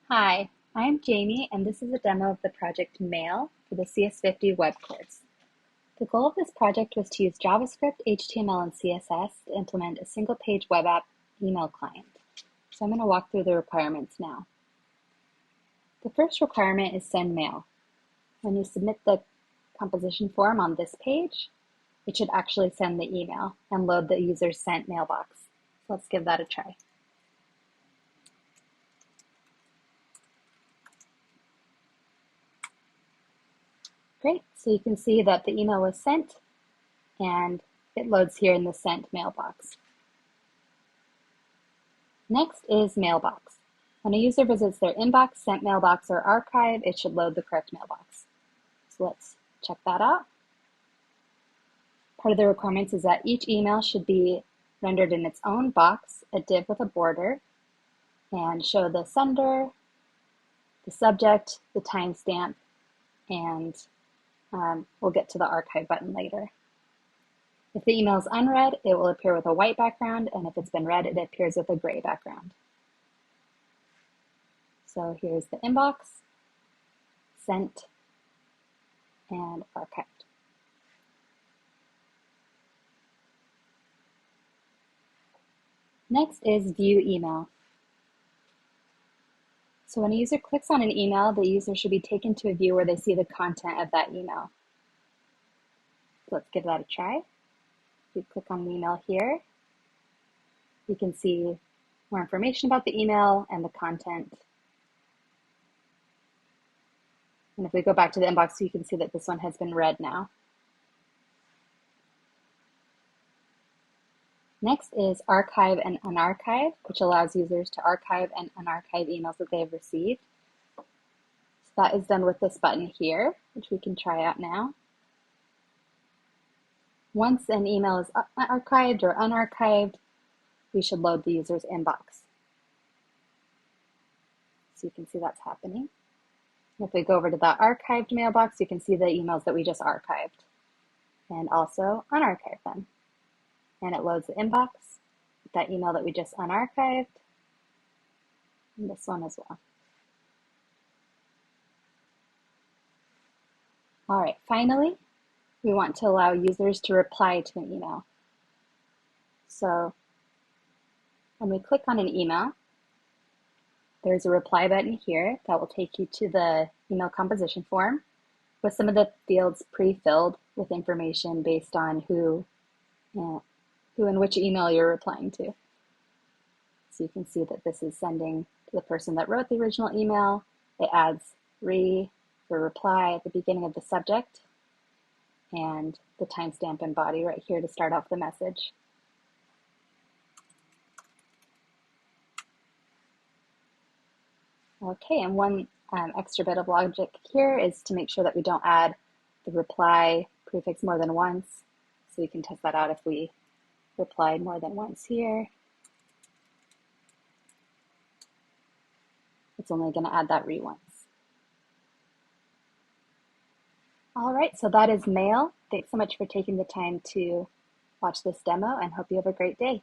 Hi, I'm Jamie, and this is a demo of the project Mail for the CS50 Web course. The goal of this project was to use JavaScript, HTML, and CSS to implement a single-page web app email client. So I'm going to walk through the requirements now. The first requirement is send mail. When you submit the composition form on this page, it should actually send the email and load the user's sent mailbox. So let's give that a try. Great, so you can see that the email was sent and it loads here in the sent mailbox. Next is Mailbox. When a user visits their inbox, sent mailbox, or archive, it should load the correct mailbox. So let's check that out. Part of the requirements is that each email should be rendered in its own box, a div with a border, and show the sender, the subject, the timestamp, and we'll get to the archive button later. If the email is unread, it will appear with a white background, and if it's been read, it appears with a gray background. So here's the inbox, sent, and archived. Next is view email. So when a user clicks on an email, the user should be taken to a view where they see the content of that email. So let's give that a try. If you click on the email here, you can see more information about the email and the content. And if we go back to the inbox, you can see that this one has been read now. Next is archive and unarchive, which allows users to archive and unarchive emails that they have received. So that is done with this button here, which we can try out now. Once an email is archived or unarchived, we should load the user's inbox. So you can see that's happening. If we go over to the archived mailbox, you can see the emails that we just archived and also unarchive them. And it loads the inbox, that email that we just unarchived, and this one as well. All right, finally, we want to allow users to reply to an email. So when we click on an email, there's a reply button here that will take you to the email composition form with some of the fields pre-filled with information based on who and which email you're replying to. So you can see that this is sending to the person that wrote the original email. It adds for reply at the beginning of the subject and the timestamp and body right here to start off the message. Okay, and one extra bit of logic here is to make sure that we don't add the reply prefix more than once. So we can test that out if we replied more than once here. It's only going to add that once. All right, so that is Mail. Thanks so much for taking the time to watch this demo and hope you have a great day.